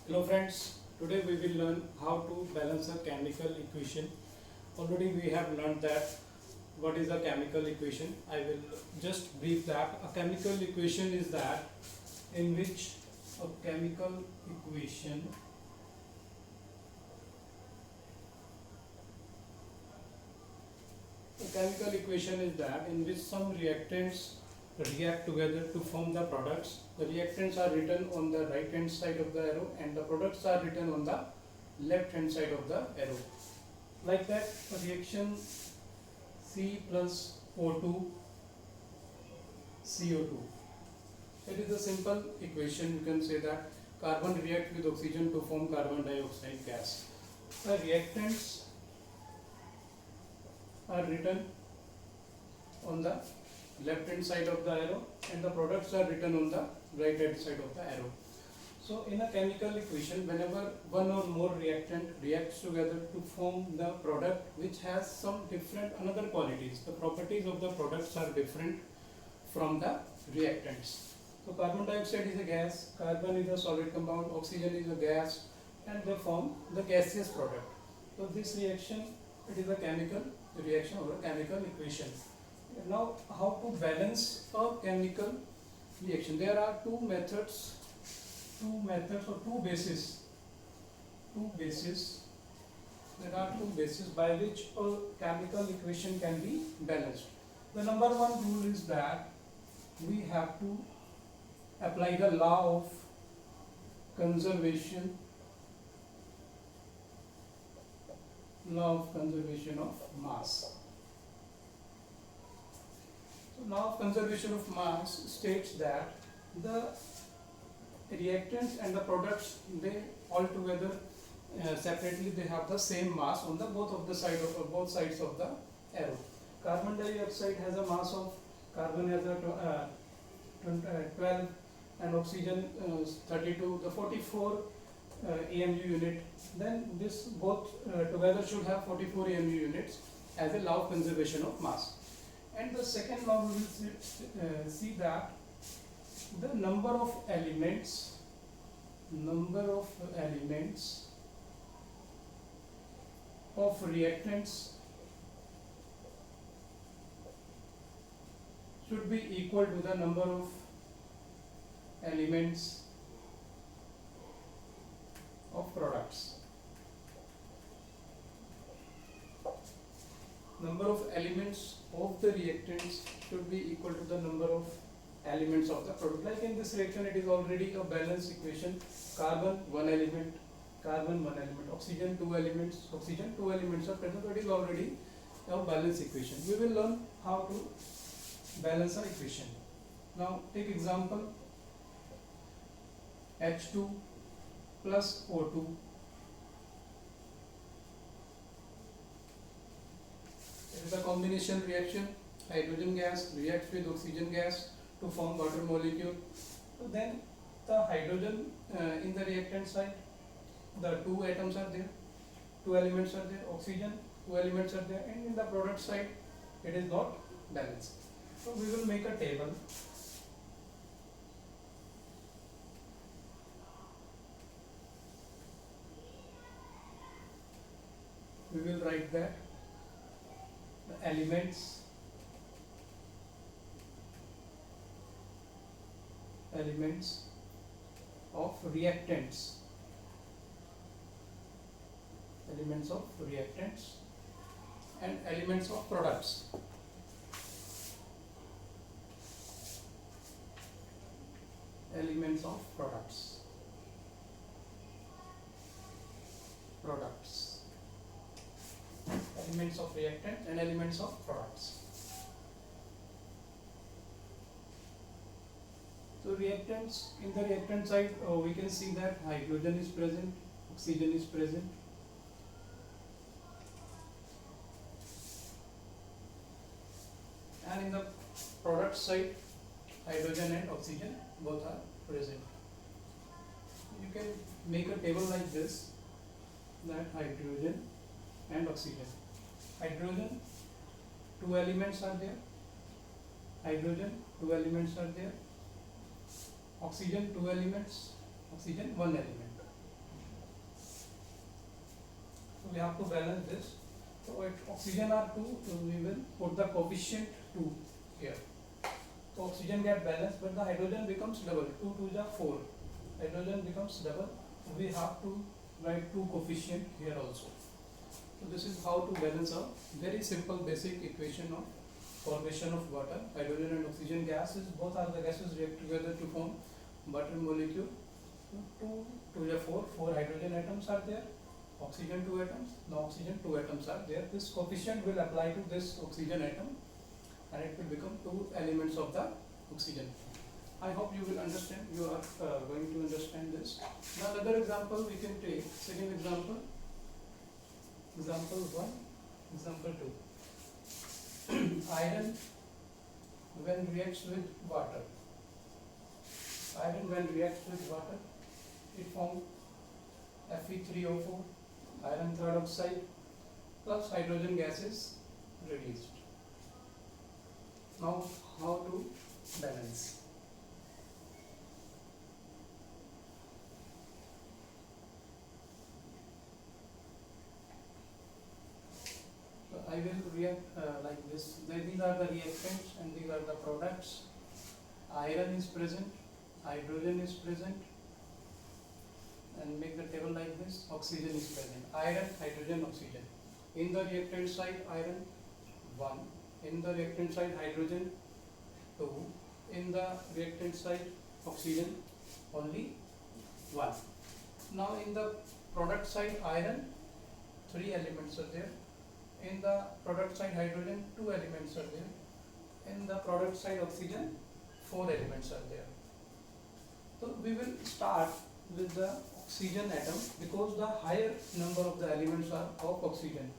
Hello friends, today we will learn how to balance a chemical equation. Already we have learned that what is a chemical equation. I will just brief that. A chemical equation is that in which a chemical equation is that in which some reactants react together to form the products. The reactants are written on the right hand side of the arrow and the products are written on the left hand side of the arrow. Like that, a reaction C plus O2 CO2. It is a simple equation. You can say that carbon reacts with oxygen to form carbon dioxide gas. The reactants are written on the left hand side of the arrow and the products are written on the right hand side of the arrow. So in a chemical equation, whenever one or more reactant reacts together to form the product which has some different another qualities, the properties of the products are different from the reactants. So carbon dioxide is a gas, carbon is a solid compound, oxygen is a gas, and they form the gaseous product. So this reaction, it is a chemical reaction or a chemical equation. Now how to balance a chemical reaction? There are two methods or two bases. There are two bases by which a chemical equation can be balanced. The number one rule is that we have to apply the law of conservation of mass. So law of conservation of mass states that the reactants and the products, they all together separately they have the same mass on the both sides of the arrow. Carbon dioxide has a mass of, carbon has a 12 and oxygen 32, the 44 AMU unit. Then this both together should have 44 AMU units as a law of conservation of mass. And the second law we will see that the number of elements of reactants should be equal to the number of elements of products. Number of elements of the reactants should be equal to the number of elements of the product. Like in this reaction, it is already a balanced equation. Carbon one element, oxygen two elements, oxygen two elements are present. So it is already a balanced equation. We will learn how to balance an equation. Now take example H2 plus O2. It is a combination reaction. Hydrogen gas reacts with oxygen gas to form water molecule. So then the hydrogen in the reactant side, the two atoms are there, two elements are there, oxygen two elements are there, and in the product side it is not balanced. So we will make a table. We will write that the elements of reactants and elements of products. Elements of products. Elements of reactant and elements of products. So reactants, in the reactant side we can see that hydrogen is present, oxygen is present, and in the product side hydrogen and oxygen both are present. You can make a table like this, that hydrogen and oxygen. Hydrogen two elements are there, hydrogen two elements are there, oxygen two elements, oxygen one element. So we have to balance this. So if oxygen are 2, so we will put the coefficient 2 here. So oxygen get balanced, but the hydrogen becomes double. 2 2 is 4. Hydrogen becomes double. So we have to write 2 coefficient here also. So this is how to balance a very simple basic equation of formation of water. Hydrogen and oxygen gases, both are the gases react together to form water molecule. 2 2 is 4. 4 hydrogen atoms are there. Oxygen 2 atoms. Now oxygen 2 atoms are there. This coefficient will apply to this oxygen atom, and it will become 2 elements of the oxygen. I hope you will understand. You are going to understand this. Now another example we can take. Second example. Example 1. Example 2. Iron when reacts with water. Iron when reacts with water, it forms Fe3O4, iron third oxide plus hydrogen gas is released. Now how to balance? So I will react like this. These are the reactants and these are the products. Iron is present, hydrogen is present, and make the table like this. Oxygen is present. Iron, hydrogen, oxygen. In the reactant side, iron 1. In the reactant side, hydrogen 2. In the reactant side, oxygen only 1. Now in the product side, iron 3 elements are there. In the product side, hydrogen 2 elements are there. In the product side, oxygen 4 elements are there. So we will start with the oxygen atom because the higher number of the elements are of oxygen.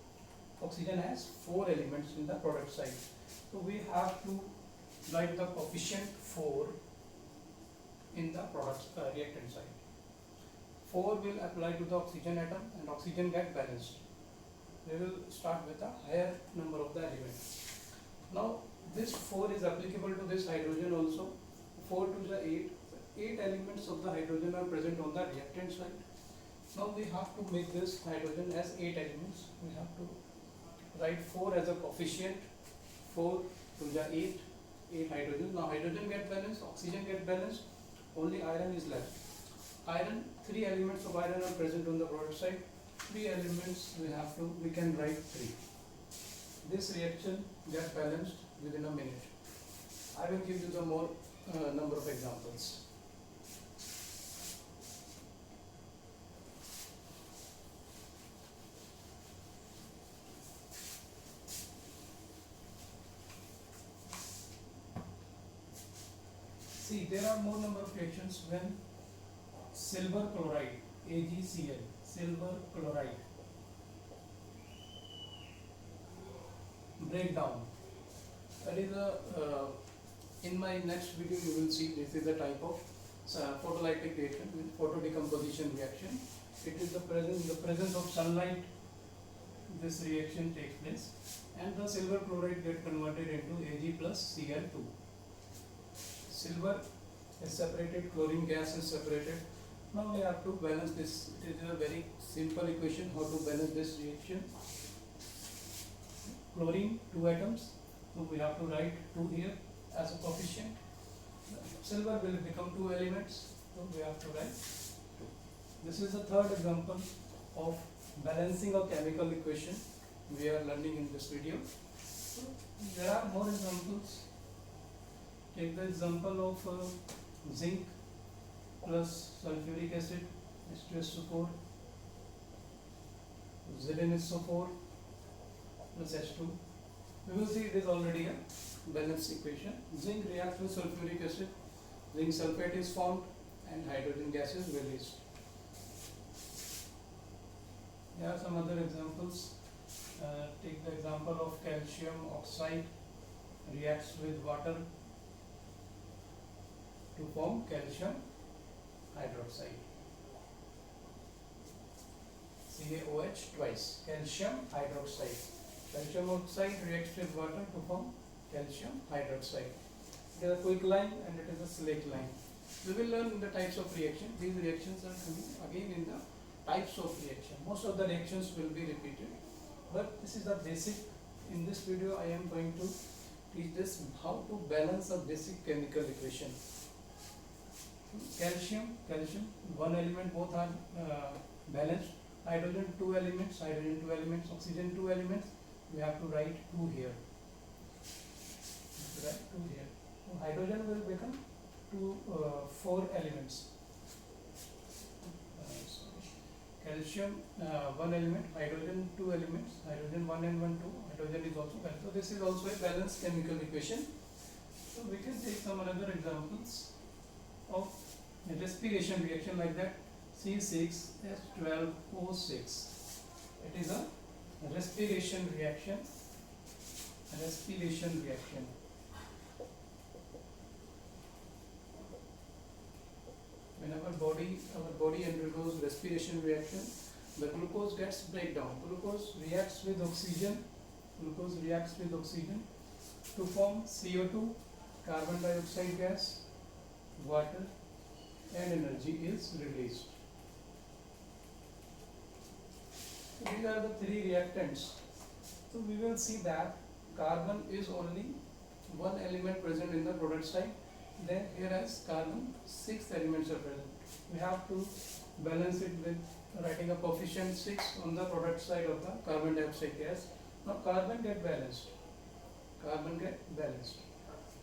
Oxygen has 4 elements in the product side. So we have to write the coefficient 4 in the product reactant side. 4 will apply to the oxygen atom and oxygen get balanced. We will start with a higher number of the elements. Now this 4 is applicable to this hydrogen also. 4 to the 8. 8 elements of the hydrogen are present on the reactant side. Now we have to make this hydrogen as 8 elements. We have to write 4 as a coefficient. 4 to the 8. 8 hydrogen. Now hydrogen get balanced, oxygen get balanced, only iron is left. Iron, 3 elements of iron are present on the product side. 3 elements we can write 3. This reaction get balanced within a minute. I will give you the more number of examples. See, there are more number of reactions when silver chloride, AgCl, silver chloride, breakdown. That is in my next video you will see this is the type of photolytic reaction with photodecomposition reaction. It is in the presence of sunlight this reaction takes place and the silver chloride get converted into Ag plus Cl2. Silver is separated, chlorine gas is separated. Now we have to balance this. It is a very simple equation how to balance this reaction. Chlorine 2 atoms, so we have to write 2 here as a coefficient. Silver will become 2 elements, so we have to write 2. This is the third example of balancing a chemical equation we are learning in this video. So there are more examples. Take the example of zinc plus sulfuric acid, H2SO4, ZnSO4 plus H2. We will see it is already a balanced equation. Zinc reacts with sulfuric acid, zinc sulfate is formed and hydrogen gas is released. There are some other examples. Take the example of calcium oxide reacts with water to form calcium hydroxide. CaOH twice. Calcium hydroxide. Calcium oxide reacts with water to form calcium hydroxide. It is a quick line and it is a select line. We will learn the types of reaction. These reactions are coming again in the types of reaction. Most of the reactions will be repeated, but this is the basic. In this video I am going to teach this how to balance a basic chemical equation. Calcium, one element, both are balanced. Hydrogen, two elements, oxygen, two elements. We have to write two here. So hydrogen will become four elements. Calcium, one element, hydrogen, two elements, hydrogen 1 and 1, 2, hydrogen is also balanced. So this is also a balanced chemical equation. So we can take some other examples of a respiration reaction like that. C6H12O6. It is a respiration reaction. Whenever our body undergoes respiration reaction, the glucose gets breakdown. Glucose reacts with oxygen to form CO2, carbon dioxide gas, water, and energy is released. So these are the three reactants. So we will see that carbon is only one element present in the product side. Then here as carbon, 6 elements are present. We have to balance it with writing a coefficient 6 on the product side of the carbon dioxide gas. Now carbon get balanced.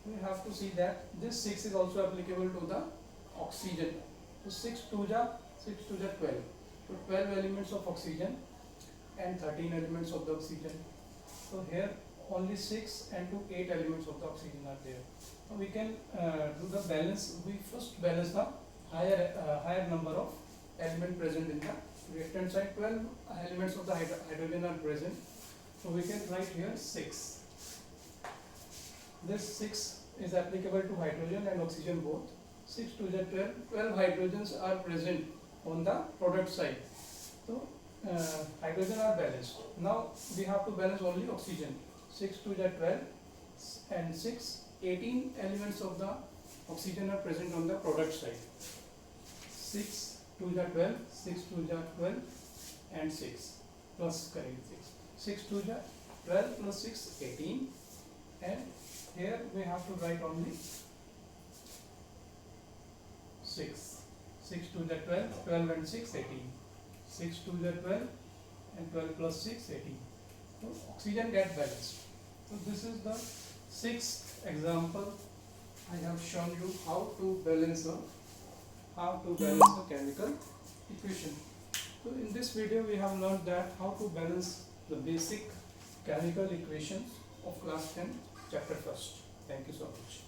We have to see that this 6 is also applicable to the oxygen. So 6 2 ja 12. So 12 elements of oxygen and 13 elements of the oxygen. So here only 6 and 8 elements of the oxygen are there. So we can do the balance. We first balance the higher number of elements present in the reactant side. 12 elements of the hydrogen are present. So we can write here 6. This 6 is applicable to hydrogen and oxygen both. 6 2 is 12. 12 hydrogens are present on the product side. So hydrogen are balanced. Now we have to balance only oxygen. 6 2 is 12 and 6. 18 elements of the oxygen are present on the product side. 6 2 is 12, 6 2 is 12 and 6 plus current 6. 6 2 is 12 plus 6 18, and here we have to write only 6. 6 2 is 12, 12 and 6 18. 6 2 is 12 and 12 plus 6 18. So oxygen gets balanced. So this is the 6th example. I have shown you how to balance a chemical equation. So in this video we have learned that how to balance the basic chemical equations of class 10 chapter 1st. Thank you so much.